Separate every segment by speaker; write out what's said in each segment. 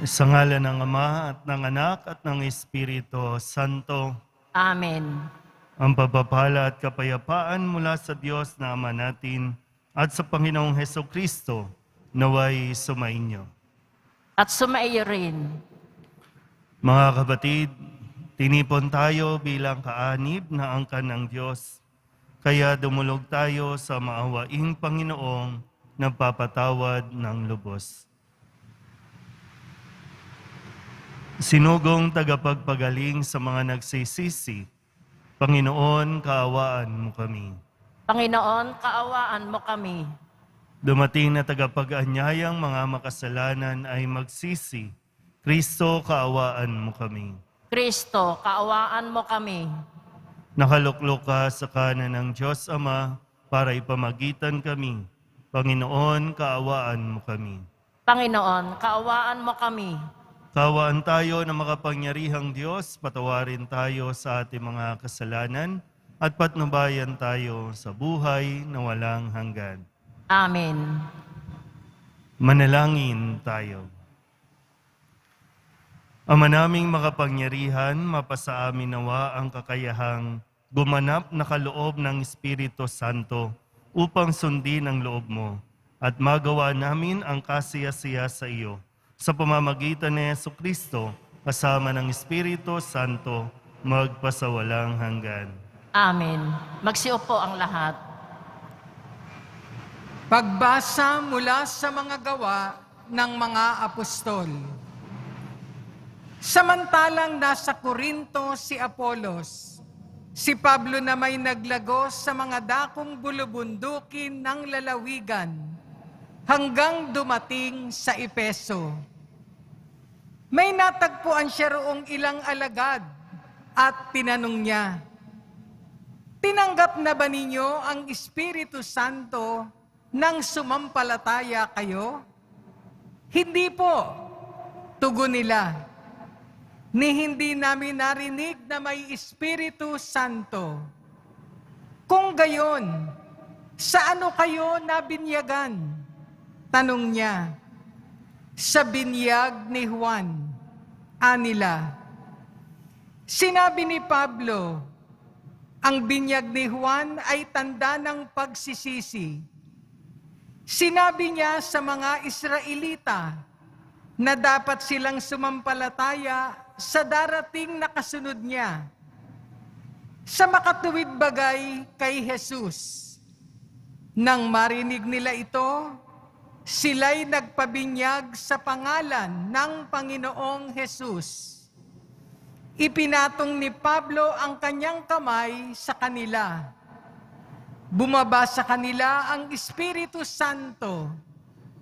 Speaker 1: Sa ngalan ng Ama at ng Anak at ng Espiritu Santo,
Speaker 2: Amen.
Speaker 1: ang pagpapala at kapayapaan mula sa Diyos na Ama natin at sa Panginoong Hesukristo naway sumainyo.
Speaker 2: At sumaiyo rin.
Speaker 1: Mga kapatid, tinipon tayo bilang kaanib na angkan ng Diyos. Kaya dumulog tayo sa maawaing Panginoong nagpapatawad ng lubos. Sinugong tagapagpagaling sa mga nagsisisi, Panginoon, kaawaan mo kami.
Speaker 2: Panginoon, kaawaan mo kami.
Speaker 1: Dumating na tagapag-anyayang mga makasalanan ay magsisi, Kristo, kaawaan mo kami.
Speaker 2: Kristo, kaawaan mo kami.
Speaker 1: Nakaluklok ka sa kanan ng Diyos Ama para ipamagitan kami. Panginoon, kaawaan mo kami.
Speaker 2: Panginoon, kaawaan mo kami.
Speaker 1: Kaawaan tayo na makapangyarihang Diyos, patawarin tayo sa ating mga kasalanan at patnubayan tayo sa buhay na walang hanggan.
Speaker 2: Amen.
Speaker 1: Manalangin tayo. Ama naming makapangyarihan, mapasa amin nawa ang kakayahang gumanap na kaloob ng Espiritu Santo upang sundin ang loob mo at magawa namin ang kasiyasiya sa iyo. Sa pamamagitan ni Jesucristo, kasama ng Espiritu Santo, magpasawalang hanggan.
Speaker 2: Amen. Magsiupo ang lahat.
Speaker 3: Pagbasa mula sa mga gawa ng mga apostol. Samantalang nasa Corinto si Apolos, si Pablo na may naglagos sa mga dakong bulubundukin ng lalawigan hanggang dumating sa Epeso. May natagpuan siya roong ilang alagad at tinanong niya, "Tinanggap na ba ninyo ang Espiritu Santo nang sumampalataya kayo?" "Hindi po," tugon nila, "ni hindi namin narinig na may Espiritu Santo." "Kung gayon, sa ano kayo nabinyagan?" tanong niya. "Sa binyag ni Juan," anila. Sinabi ni Pablo, ang binyag ni Juan ay tanda ng pagsisisi. Sinabi niya sa mga Israelita na dapat silang sumampalataya sa darating na kasunod niya, sa makatuwid bagay kay Jesus. Nang marinig nila ito, sila'y nagpabinyag sa pangalan ng Panginoong Jesus. Ipinatong ni Pablo ang kanyang kamay sa kanila. Bumaba sa kanila ang Espiritu Santo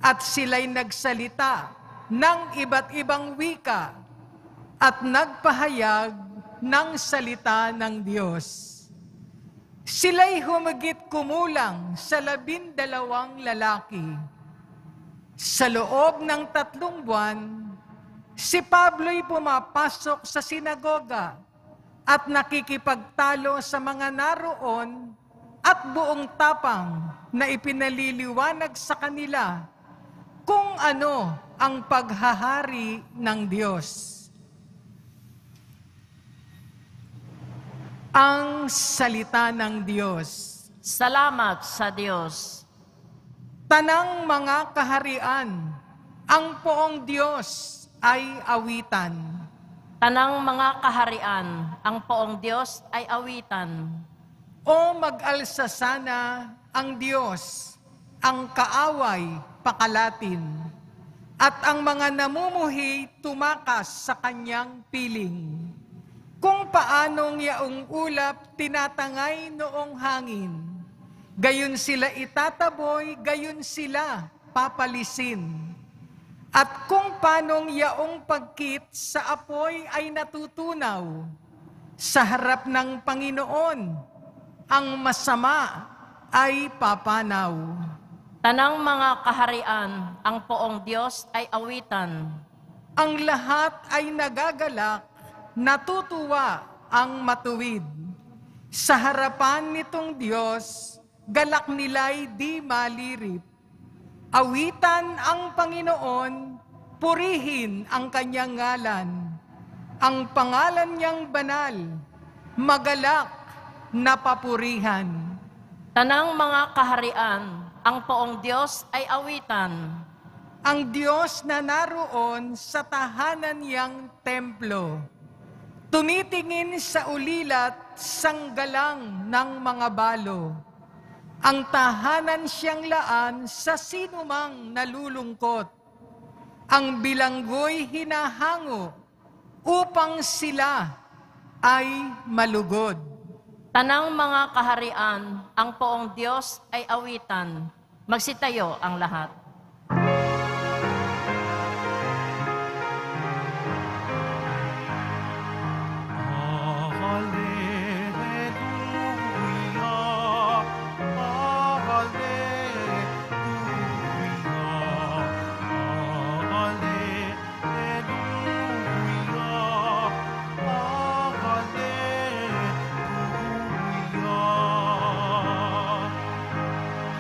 Speaker 3: at sila'y nagsalita ng iba't ibang wika at nagpahayag ng salita ng Diyos. Sila'y humigit kumulang sa 12 lalaki. Sa loob ng 3 buwan, si Pablo'y pumapasok sa sinagoga at nakikipagtalo sa mga naroon at buong tapang na ipinaliliwanag sa kanila kung ano ang paghahari ng Diyos. Ang salita ng Diyos.
Speaker 2: Salamat sa Diyos.
Speaker 3: Tanang mga kaharian, ang poong Diyos ay awitan.
Speaker 2: Tanang mga kaharian, ang poong Diyos ay awitan.
Speaker 3: O mag-alsa sana ang Diyos, ang kaaway pakalatin, at ang mga namumuhi tumakas sa kanyang piling. Kung paanong yaong ulap tinatangay noong hangin, gayon sila itataboy, gayon sila papalisin. At kung panong yaong pagkit sa apoy ay natutunaw, sa harap ng Panginoon, ang masama ay papanaw.
Speaker 2: Tanang mga kaharian, ang poong Diyos ay awitan.
Speaker 3: Ang lahat ay nagagalak, natutuwa ang matuwid. Sa harapan nitong Diyos, galak nila'y di malirip. Awitan ang Panginoon, purihin ang kanyang ngalan, ang pangalan niyang banal, magalak na papurihan.
Speaker 2: Tanang mga kaharian, ang poong Diyos ay awitan.
Speaker 3: Ang Diyos na naroon sa tahanan niyang templo, tumitingin sa ulilat sanggalang ng mga balo. Ang tahanan siyang laan sa sinumang nalulungkot. Ang bilanggo'y hinahango upang sila ay malugod.
Speaker 2: Tanang mga kaharian, ang poong Diyos ay awitan. Magsitayo ang lahat.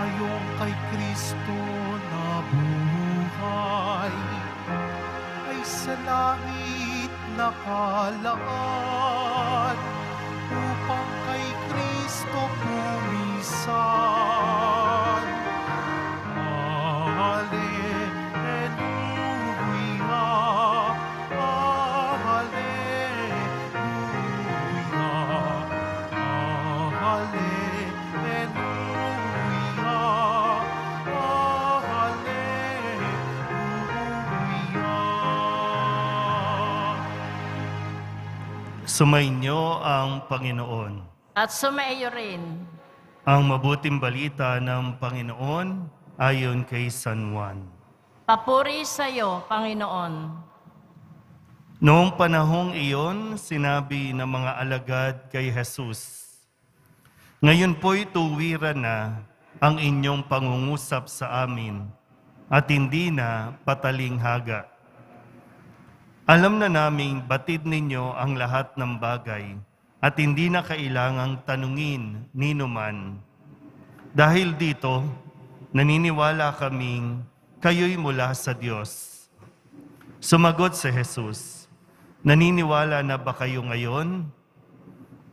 Speaker 4: Kayong kay Kristo na buhay ay sa langit nakalaan upang kay Kristo pumisan. Alleluia, alleluia,
Speaker 1: Sumainyo ang Panginoon.
Speaker 2: At sumaiyo rin.
Speaker 1: Ang mabuting balita ng Panginoon ayon kay San Juan.
Speaker 2: Papuri sa iyo, Panginoon.
Speaker 1: Noong panahong iyon, sinabi ng mga alagad kay Jesus, "Ngayon po'y tuwiran na ang inyong pangungusap sa amin at hindi na patalinghaga. Alam na naming batid ninyo ang lahat ng bagay at hindi na kailangang tanungin ninuman. Dahil dito, naniniwala kaming kayo'y mula sa Diyos." Sumagot si Jesus, "Naniniwala na ba kayo ngayon?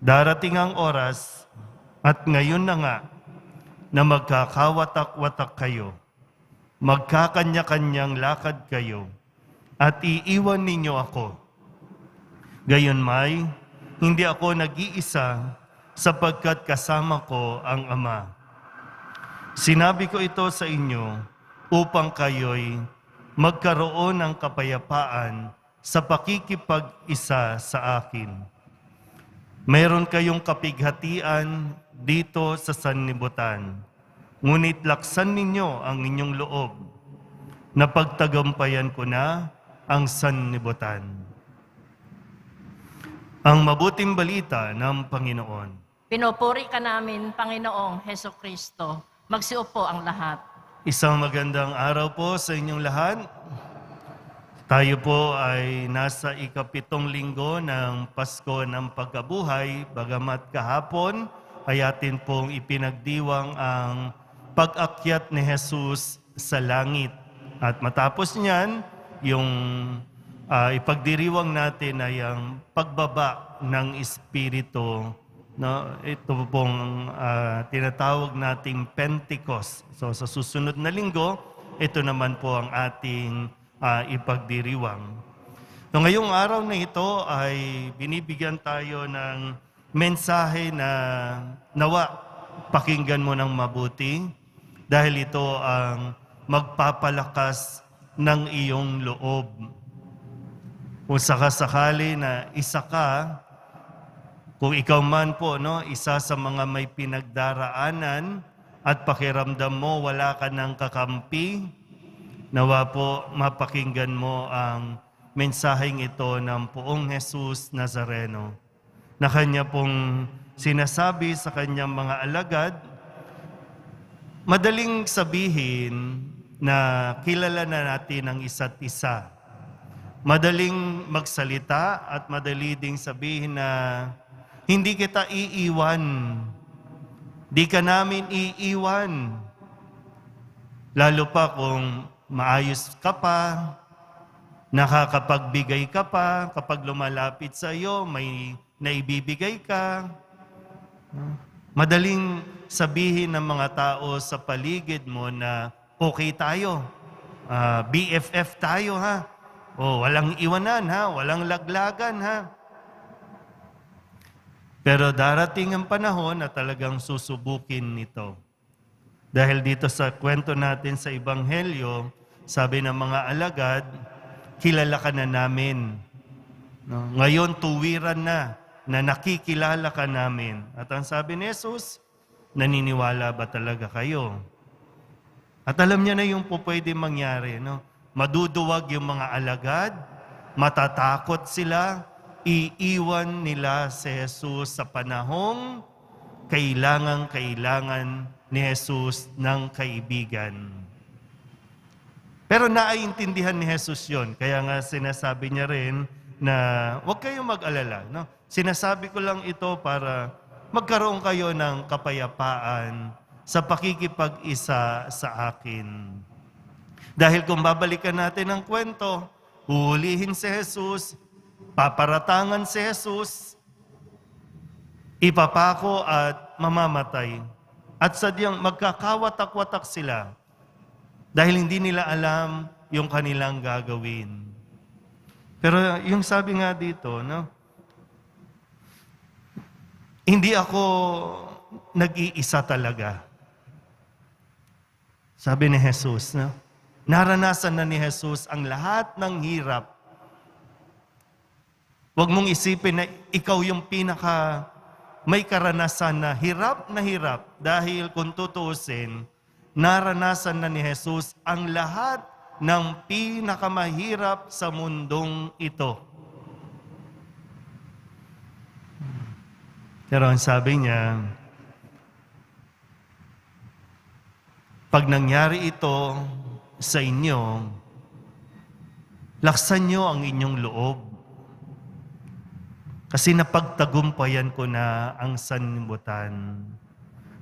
Speaker 1: Darating ang oras at ngayon na nga na magkakawatak-watak kayo, magkakanya-kanyang lakad kayo, at iiwan ninyo ako. Gayunmay, hindi ako nag-iisa sapagkat kasama ko ang Ama. Sinabi ko ito sa inyo upang kayo'y magkaroon ng kapayapaan sa pakikipag-isa sa akin. Mayroon kayong kapighatian dito sa sanlibutan, ngunit laksan ninyo ang inyong loob. Napagtagumpayan ko na ang sanlibutan." Ang mabuting balita ng Panginoon.
Speaker 2: Pinupuri ka namin, Panginoong Heso Kristo. Magsiupo ang lahat.
Speaker 1: Isang magandang araw po sa inyong lahat. Tayo po ay nasa ikapitong linggo ng Pasko ng Pagkabuhay, bagamat kahapon ay atin pong ipinagdiwang ang pag-akyat ni Jesus sa langit. At matapos niyan, yung ipagdiriwang natin ay ang pagbaba ng Espiritu. No? Ito pong tinatawag nating Pentecost. So sa susunod na linggo, ito naman po ang ating ipagdiriwang. So ngayong araw na ito ay binibigyan tayo ng mensahe na nawa pakinggan mo ng mabuti dahil ito ang magpapalakas ng iyong loob. Kung sakasakali na isa ka, kung ikaw man po, no, isa sa mga may pinagdaraanan at pakiramdam mo wala ka ng kakampi, nawa po mapakinggan mo ang mensaheng ito ng Poong Jesus Nazareno na kanya pong sinasabi sa kanyang mga alagad. Madaling sabihin na kilala na natin ang isa't isa. Madaling magsalita at madali ding sabihin na hindi kita iiwan. Di ka namin iiwan. Lalo pa kung maayos ka pa, Nakakapagbigay ka pa, kapag lumalapit sa iyo, may naibibigay ka. Madaling sabihin ng mga tao sa paligid mo na okay tayo, BFF tayo ha, o walang iwanan ha, walang laglagan ha. Pero darating ang panahon na talagang susubukin nito. Dahil dito sa kwento natin sa Ebanghelyo, sabi ng mga alagad, kilala ka na namin. No? Ngayon, tuwiran na nakikilala ka namin. At ang sabi ni Jesus, naniniwala ba talaga kayo? At alam niya na yung po pwede mangyari. No? Maduduwag yung mga alagad, matatakot sila, iiwan nila si Jesus sa panahong kailangan ni Jesus ng kaibigan. Pero naiintindihan ni Jesus yon. Kaya nga sinasabi niya rin na huwag kayong mag-alala. No? Sinasabi ko lang ito para magkaroon kayo ng kapayapaan sa pakikipag-isa sa akin. Dahil kung babalikan natin ang kwento, huhulihin si Jesus, paparatangan si Jesus, ipapako at mamamatay. At sadyang magkakawatak-watak sila dahil hindi nila alam yung kanilang gagawin. Pero yung sabi nga dito, no? Hindi ako nag-iisa talaga. Sabi ni Jesus, no? Naranasan na ni Jesus ang lahat ng hirap. Huwag mong isipin na ikaw yung pinaka may karanasan na hirap dahil kung tutuusin, naranasan na ni Jesus ang lahat ng pinakamahirap sa mundong ito. Pero ang sabi niya, pag nangyari ito sa inyo, laksan niyo ang inyong loob. Kasi napagtagumpayan ko na ang sanlibutan.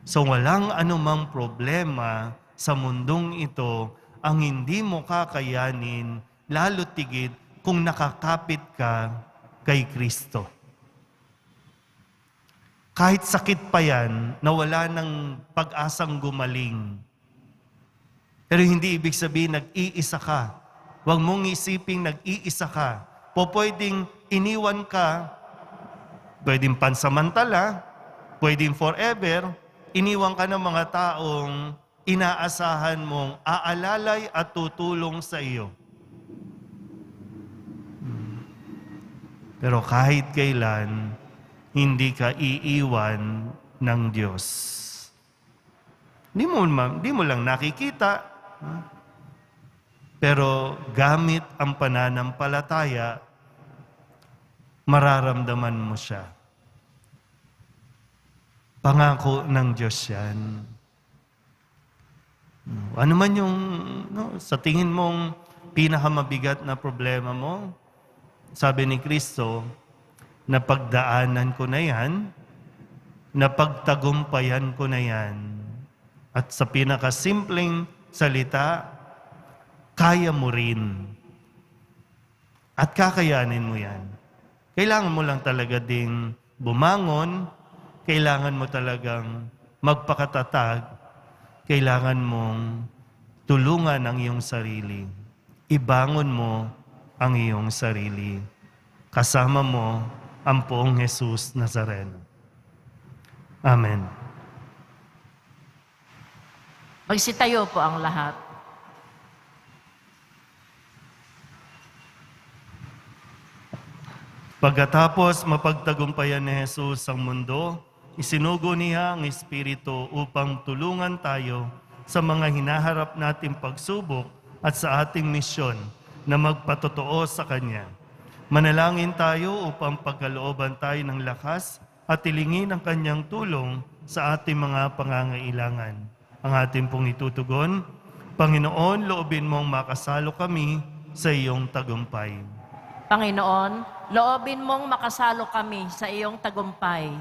Speaker 1: So walang anumang problema sa mundong ito ang hindi mo kakayanin, lalo tigit kung nakakapit ka kay Kristo. Kahit sakit pa yan, na wala ng pag-asang gumaling. Pero hindi ibig sabihin nag-iisa ka. Huwag mong isiping nag-iisa ka. Pwedeng iniwan ka, pwedeng pansamantala, pwedeng forever, iniwan ka ng mga taong inaasahan mong aalalay at tutulong sa iyo. Pero kahit kailan, hindi ka iiwan ng Diyos. Di mo lang nakikita, pero gamit ang pananampalataya, mararamdaman mo siya. Pangako ng Diyos yan. Ano man yung sa tingin mong pinakamabigat na problema mo, sabi ni Kristo, napagdaanan ko na yan, napagtagumpayan ko na yan. At sa pinakasimpleng salita, kaya mo rin. At kakayanin mo yan. Kailangan mo lang talaga ding bumangon, kailangan mo talagang magpakatatag, kailangan mong tulungan ang iyong sarili. Ibangon mo ang iyong sarili. Kasama mo ang poong Jesus Nazareno. Amen.
Speaker 2: Magsitayo po ang lahat.
Speaker 1: Pagkatapos mapagtagumpayan ni Jesus ang mundo, isinugo niya ang Espiritu upang tulungan tayo sa mga hinaharap nating pagsubok at sa ating misyon na magpatotoo sa Kanya. Manalangin tayo upang pagkalooban tayo ng lakas at tilingin ang Kanyang tulong sa ating mga pangangailangan. Ang ating pong itutugon, Panginoon, loobin mong makasalo kami sa iyong tagumpay.
Speaker 2: Panginoon, loobin mong makasalo kami sa iyong tagumpay.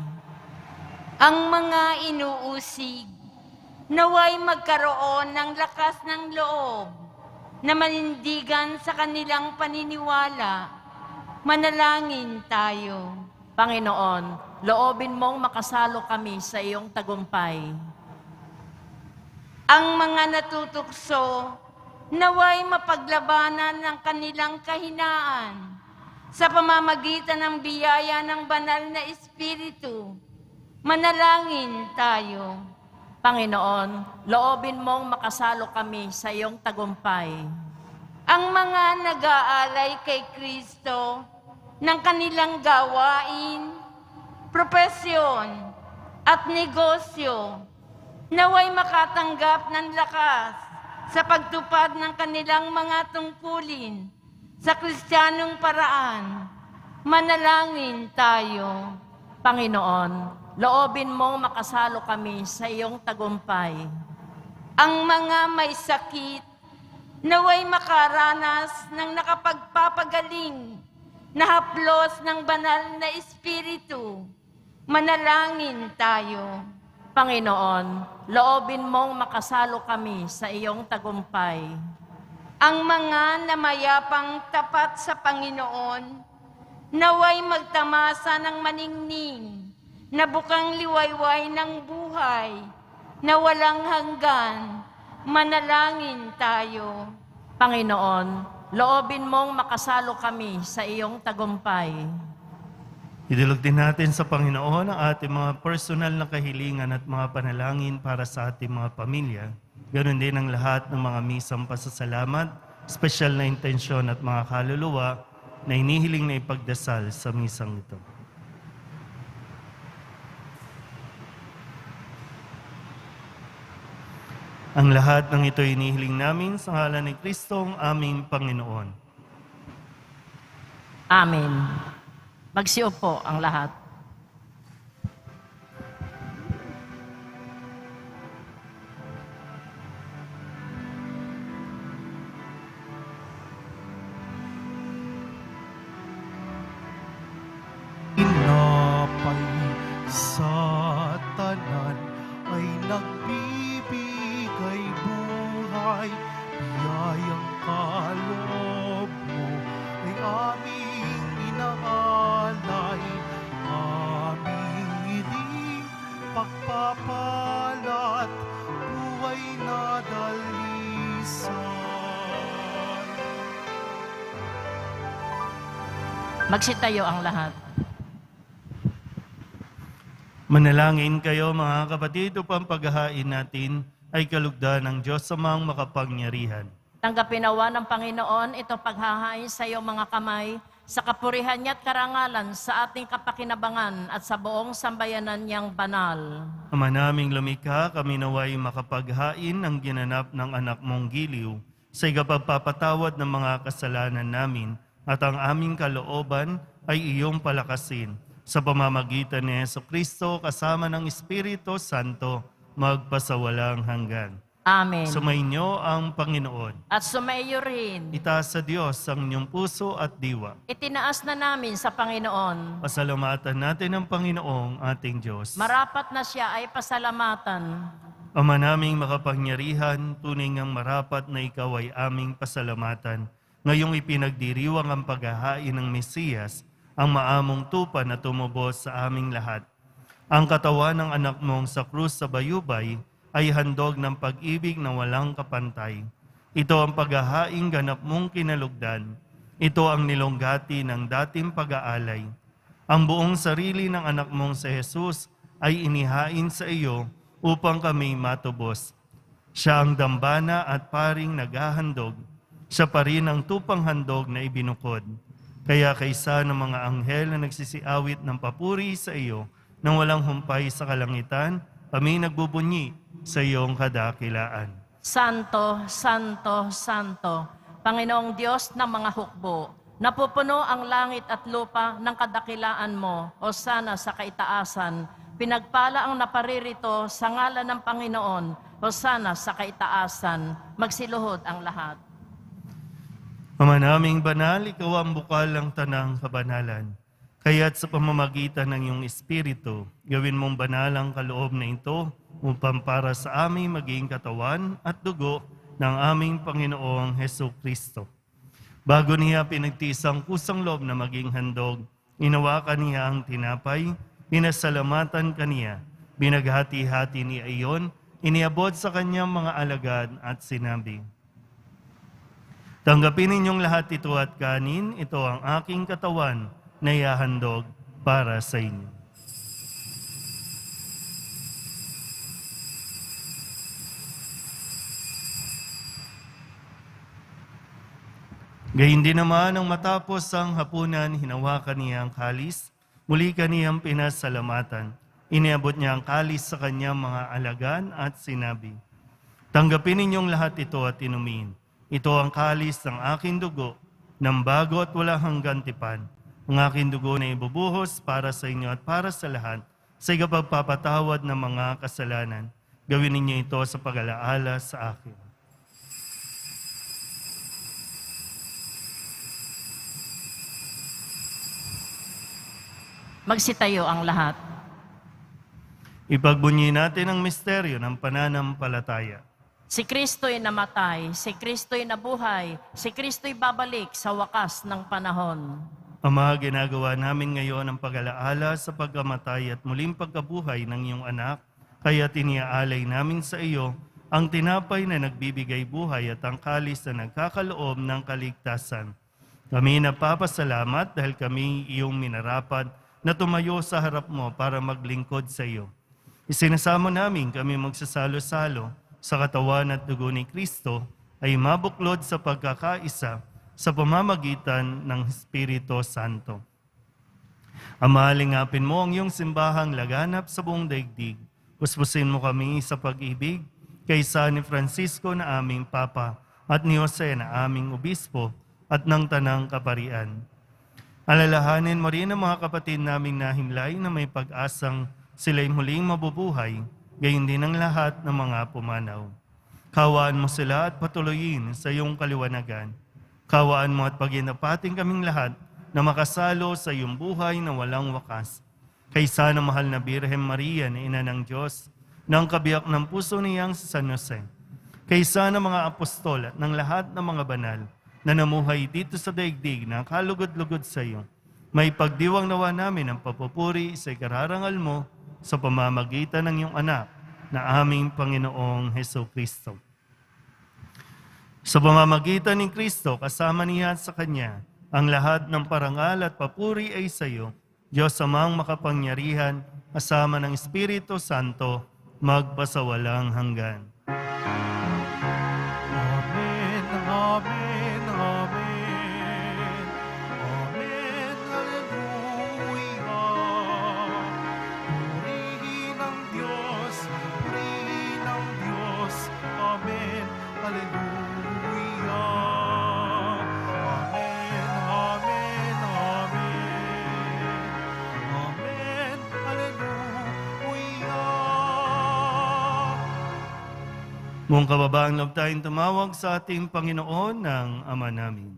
Speaker 5: Ang mga inuusig, naway magkaroon ng lakas ng loob na manindigan sa kanilang paniniwala. Manalangin tayo.
Speaker 2: Panginoon, loobin mong makasalo kami sa iyong tagumpay.
Speaker 5: Ang mga natutukso, naway mapaglabanan ng kanilang kahinaan sa pamamagitan ng biyaya ng banal na Espiritu. Manalangin tayo.
Speaker 2: Panginoon, loobin mong makasalo kami sa iyong tagumpay.
Speaker 5: Ang mga nag-aalay kay Kristo ng kanilang gawain, propesyon at negosyo, naway makatanggap ng lakas sa pagtupad ng kanilang mga tungkulin sa Kristiyanong paraan. Manalangin tayo.
Speaker 2: Panginoon, loobin mong makasalo kami sa iyong tagumpay.
Speaker 5: Ang mga may sakit, naway makaranas ng nakapagpapagaling na haplos ng banal na Espiritu. Manalangin tayo.
Speaker 2: Panginoon, loobin mong makasalo kami sa iyong tagumpay.
Speaker 5: Ang mga namayapang tapat sa Panginoon, naway magtamasa ng maningning na bukang liwayway ng buhay na walang hanggan. Manalangin tayo.
Speaker 2: Panginoon, loobin mong makasalo kami sa iyong tagumpay.
Speaker 1: Idulog din natin sa Panginoon ang ating mga personal na kahilingan at mga panalangin para sa ating mga pamilya. Ganon din ang lahat ng mga misang pasasalamat, espesyal na intensyon at mga kaluluwa na inihiling na ipagdasal sa misang ito. Ang lahat ng ito inihiling namin sa ngalan ni Kristong aming Panginoon.
Speaker 2: Amen. Magsiupo ang lahat.
Speaker 4: Tinapay sa tanan ay nagbibigay buhay. Biyayang kaloob mo ay aming inaalay. Aming iling pagpapalat, buhay na dalisan.
Speaker 2: Magsitayo ang lahat.
Speaker 1: Manalangin kayo mga kapatid upang paghahain natin ay kalugdan ng Diyos Amang makapangyarihan.
Speaker 2: Tanggapin nawa ng Panginoon ito paghahain sa iyong mga kamay sa kapurihan niya at karangalan sa ating kapakinabangan at sa buong sambayanan niyang banal.
Speaker 1: Ama naming lumikha, kami naway makapaghain ng ginanap ng anak mong giliw sa ikapagpapatawad ng mga kasalanan namin at ang aming kalooban ay iyong palakasin. Sa pamamagitan ni Jesucristo kasama ng Espiritu Santo, magpasawalang hanggan.
Speaker 2: Amen.
Speaker 1: Sumainyo ang Panginoon.
Speaker 2: At sumaiyo rin.
Speaker 1: Itaas sa Diyos ang inyong puso at diwa.
Speaker 2: Itinaas na namin sa Panginoon.
Speaker 1: Pasalamatan natin ang Panginoong ating Diyos.
Speaker 2: Marapat na siya ay pasalamatan.
Speaker 1: Ama naming makapangyarihan, tunay ngang marapat na ikaw ay aming pasalamatan. Ngayong ipinagdiriwang ang paghahain ng Mesiyas, ang maamong tupa na tumubos sa aming lahat. Ang katawan ng anak mong sa krus sa bayubay ay handog ng pag-ibig na walang kapantay. Ito ang paghahaing ganap mong kinalugdan. Ito ang nilonggati ng dating pag-aalay. Ang buong sarili ng anak mong si Jesus ay inihain sa iyo upang kami matubos. Siya ang dambana at paring naghahandog. Siya pa rin ang tupang handog na ibinukod. Kaya kaysa ng mga anghel na nagsisiawit ng papuri sa iyo nang walang humpay sa kalangitan, kami nagbubunyi sa iyong kadakilaan.
Speaker 2: Santo, Santo, Santo, Panginoong Diyos ng mga hukbo, napupuno ang langit at lupa ng kadakilaan mo, o sana sa kaitaasan. Pinagpala ang naparirito sa ngalan ng Panginoon, o sana sa kaitaasan. Magsiluhod ang lahat.
Speaker 1: Ama naming banal, ikaw ang bukal ng tanang kabanalan. Kaya't sa pamamagitan ng iyong Espiritu, gawin mong banal ang kaloob na ito upang para sa aming maging katawan at dugo ng aming Panginoong Hesus Kristo. Bago niya pinagtiis ang kusang loob na maging handog, inawakan niya ang tinapay, pinasalamatan kaniya, binaghati-hati ni ayon, iniabot sa kanyang mga alagad at sinabi, "Tanggapin ninyong lahat ito at kanin, ito ang aking katawan na ihahandog para sa inyo." Gayun din naman, nang matapos ang hapunan, hinawakan niya ang kalis, muli kaniyang pinasalamatan. Iniabot niya ang kalis sa kanyang mga alagad at sinabi, "Tanggapin ninyong lahat ito at inumin. Ito ang kalis ng aking dugo, ng bago at walang hanggang tipan. Ang aking dugo na ibubuhos para sa inyo at para sa lahat, sa ikapagpapatawad ng mga kasalanan. Gawin ninyo ito sa pag-alaala sa akin."
Speaker 2: Magsitayo ang lahat.
Speaker 1: Ipagbunyi natin ang misteryo ng pananampalataya.
Speaker 2: Si Kristo'y namatay, si Kristo'y nabuhay, si Kristo'y babalik sa wakas ng panahon.
Speaker 1: Ama, ginagawa namin ngayon ang pag-alaala sa pagkamatay at muling pagkabuhay ng iyong anak, kaya tiniaalay namin sa iyo ang tinapay na nagbibigay buhay at ang kalis na nagkakaloob ng kaligtasan. Kami napapasalamat dahil kami iyong minarapat na tumayo sa harap mo para maglingkod sa iyo. Isinasamo namin kami magsasalo-salo sa katawan at dugo ni Kristo ay mabuklod sa pagkakaisa sa pamamagitan ng Espiritu Santo. Ama, lingapin mo ang iyong simbahang laganap sa buong daigdig. Puspusin mo kami sa pag-ibig kaysa ni Francisco na aming Papa at ni Jose na aming Obispo at ng Tanang Kaparian. Alalahanin mo rin ang mga kapatid naming nahimlay na may pag-asang sila'y muling mabubuhay, gayon din ang lahat ng mga pumanaw. Kawaan mo sila at patuloyin sa iyong kaliwanagan. Kawaan mo at paginapating kaming lahat na makasalo sa iyong buhay na walang wakas. Kaysa na mahal na Birhen Maria na Ina ng Diyos, ng kabiyak ng puso niyang si San Jose. Kaysa na mga apostol at ng lahat ng mga banal na namuhay dito sa daigdig na kalugod-lugod sa iyo, may pagdiwang nawa namin ang papupuri sa ikararangal mo sa pamamagitan ng iyong anak na aming Panginoong Hesus Kristo. Sa pamamagitan ni Kristo, kasama niya at sa Kanya, ang lahat ng parangal at papuri ay sa iyo, Diyos amang makapangyarihan, kasama ng Espiritu Santo, magpasawalang hanggan.
Speaker 4: Amen, amen, amen. Amen, hallelujah. Purihin ang Diyos, purihin ang Diyos. Amen, hallelujah. Amen, amen, amen. Amen, hallelujah.
Speaker 1: Buong kababaang loob tayong tumawag sa ating Panginoon ng Ama namin.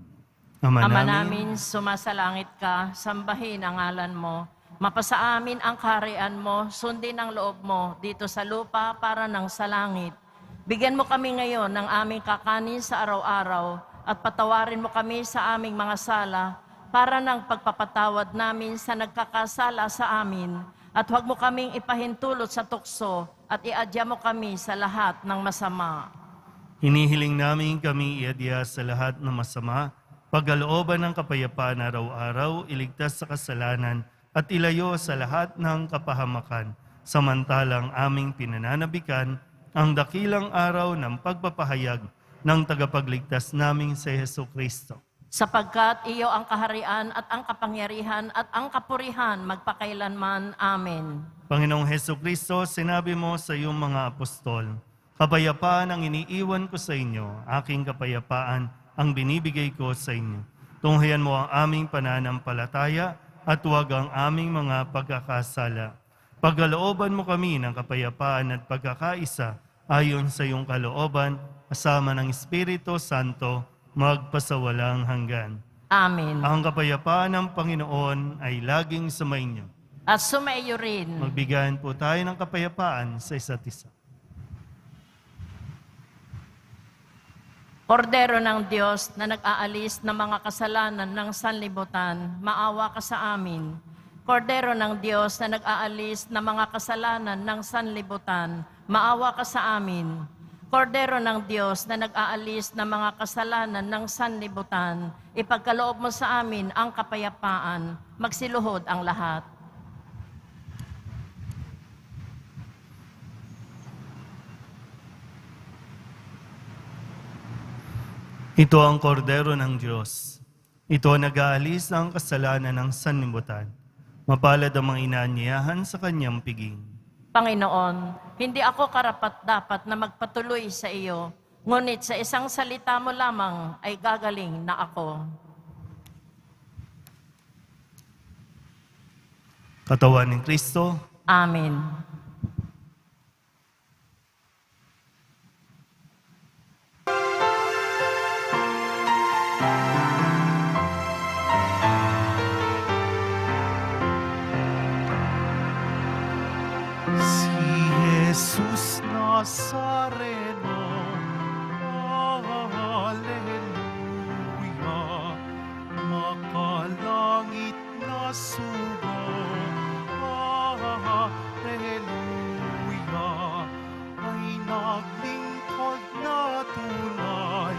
Speaker 2: Ama namin, sumasalangit ka, sambahin ang ngalan mo. Mapasa amin ang kaharian mo, sundin ang loob mo dito sa lupa para ng sa langit. Bigyan mo kami ngayon ng aming kakanin sa araw-araw at patawarin mo kami sa aming mga sala para ng pagpapatawad namin sa nagkakasala sa amin. At huwag mo kaming ipahintulot sa tukso at iadya mo kami sa lahat ng masama.
Speaker 1: Hinihiling namin kami iadya sa lahat ng masama, pagkalooban ng kapayapaan araw-araw, iligtas sa kasalanan at ilayo sa lahat ng kapahamakan, samantalang aming pinananabikan ang dakilang araw ng pagpapahayag ng tagapagligtas naming si Hesus Kristo.
Speaker 2: Sapagkat iyo ang kaharian at ang kapangyarihan at ang kapurihan magpakailanman. Amen.
Speaker 1: Panginoong Hesus Kristo, sinabi mo sa iyong mga apostol, "Kapayapaan ang iniiwan ko sa inyo, aking kapayapaan ang binibigay ko sa inyo. Tunghayan mo ang aming pananampalataya at huwag ang aming mga pagkakasala. Pagkalooban mo kami ng kapayapaan at pagkakaisa ayon sa iyong kalooban, kasama ng Espiritu Santo, magpasawalang hanggan."
Speaker 2: Amen.
Speaker 1: Ang kapayapaan ng Panginoon ay laging sumainyo.
Speaker 2: At sumaiyo rin.
Speaker 1: Magbigayan po tayo ng kapayapaan sa isa't isa.
Speaker 2: Kordero ng Diyos na nag-aalis ng mga kasalanan ng sanlibutan, maawa ka sa amin. Kordero ng Diyos na nag-aalis ng mga kasalanan ng sanlibutan, maawa ka sa amin. Kordero ng Diyos na nag-aalis ng mga kasalanan ng sanlibutan, ipagkaloob mo sa amin ang kapayapaan, magsiluhod ang lahat.
Speaker 1: Ito ang kordero ng Diyos. Ito ang nag-aalis ng kasalanan ng sanlibutan. Mapalad ang mga inaanyayahan sa kanyang piging.
Speaker 2: Panginoon, hindi ako karapat-dapat na magpatuloy sa iyo, ngunit sa isang salita mo lamang ay gagaling na ako.
Speaker 1: Katawan ni Kristo,
Speaker 2: Amen.
Speaker 4: Si Jesus Nazareno, Hallelujah, makalangit na sugo, Hallelujah, ay naglingkod na tunay,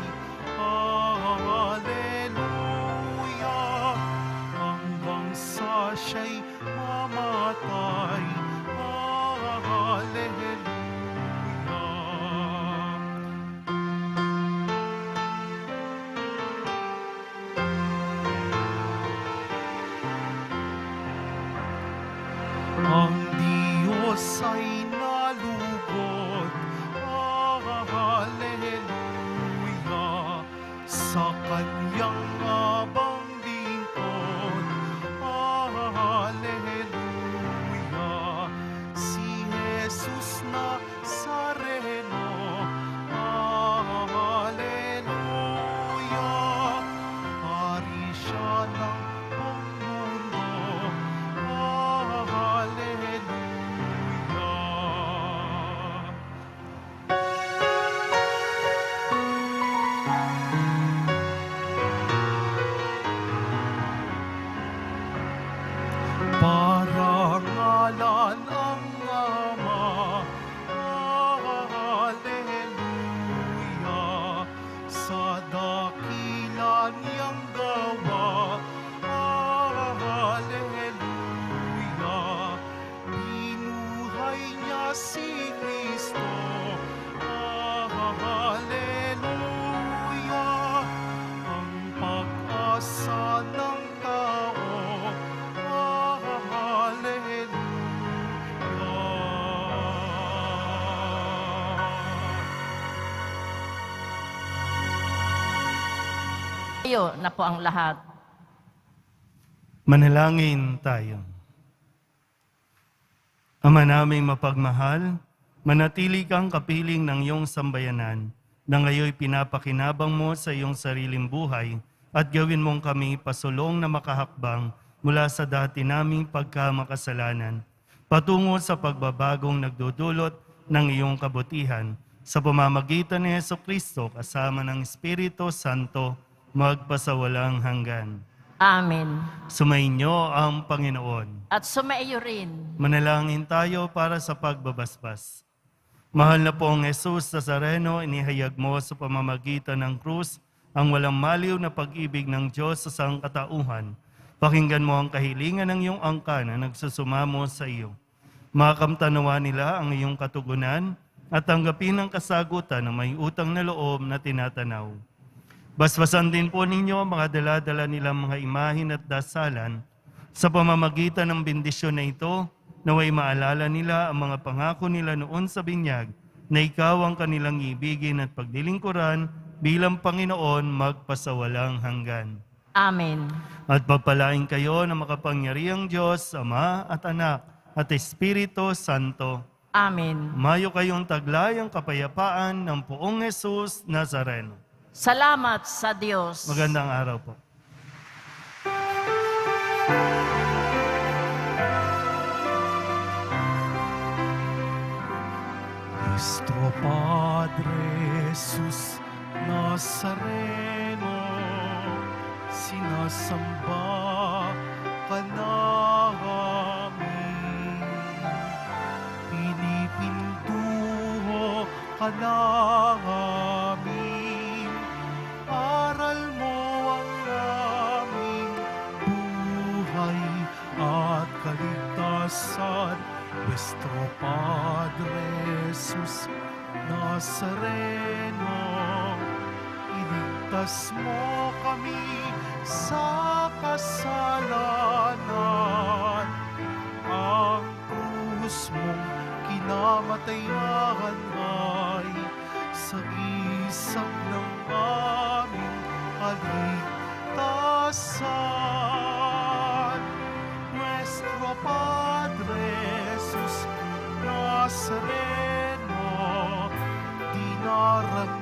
Speaker 4: Hallelujah, hanggang sa siya'y mamatay, Hallelujah. Ang Diyos ay nalugod, Hallelujah, sa kanyang abang lingkod, Hallelujah, si Jesus Nazareno, Hallelujah, hari siya ng buong mundo, Hallelujah. Parangalan ang Ama, Hallelujah, sa dakila niyang gawa, Hallelujah, binuhay niya si Kristo, Hallelujah, ang pag-asa ng tao,
Speaker 2: Iyo na po ang lahat.
Speaker 1: manalangin tayo. Ama naming mapagmahal, manatili kang kapiling ng iyong sambayanan na ngayoy pinapakinabang mo sa iyong sariling buhay at gawin mong kami pasulong na makahakbang mula sa dati naming pagkamakasalanan patungo sa pagbabagong nagdudulot ng iyong kabutihan sa pamamagitan ni Jesucristo kasama ng Espiritu Santo magpasawalang hanggan.
Speaker 2: Amen.
Speaker 1: Sumainyo ang Panginoon.
Speaker 2: At sumaiyo rin.
Speaker 1: Manalangin tayo para sa pagbabasbas. Mahal na pong Jesus Nazareno, inihayag mo sa pamamagitan ng krus ang walang maliw na pag-ibig ng Diyos sa sangkatauhan. Pakinggan mo ang kahilingan ng iyong angkan na nagsusumamo sa iyo. Makamtanawa nila ang iyong katugunan at tanggapin ang kasagutan ng may utang na loob na tinatanaw. Basbasan din po ninyo ang mga dala-dala nilang mga imahin at dasalan sa pamamagitan ng bendisyon na ito, naway maalala nila ang mga pangako nila noon sa binyag na ikaw ang kanilang ibigin at pagdilingkuran bilang Panginoon magpasawalang hanggan.
Speaker 2: Amen.
Speaker 1: At pagpalain kayo ng makapangyarihang Diyos, Ama at Anak at Espiritu Santo.
Speaker 2: Amen.
Speaker 1: Mayo kayong taglay ang kapayapaan ng Poong Jesus Nazareno.
Speaker 2: Salamat sa Diyos.
Speaker 1: Magandang araw po.
Speaker 4: Nuestro Padre Jesús Nazareno, sinasamba ka namin. Pinipintuho ka namin. Aral mo ang aming buhay at kaligtasan. Nuestro Padre Jesus Nazareno, iligtas mo kami sa kasalanan. Ang krus mong kinamatayan ay sagisag ng aming kaligtasan. Nuestro Padre Jesus Nazareno, dinarang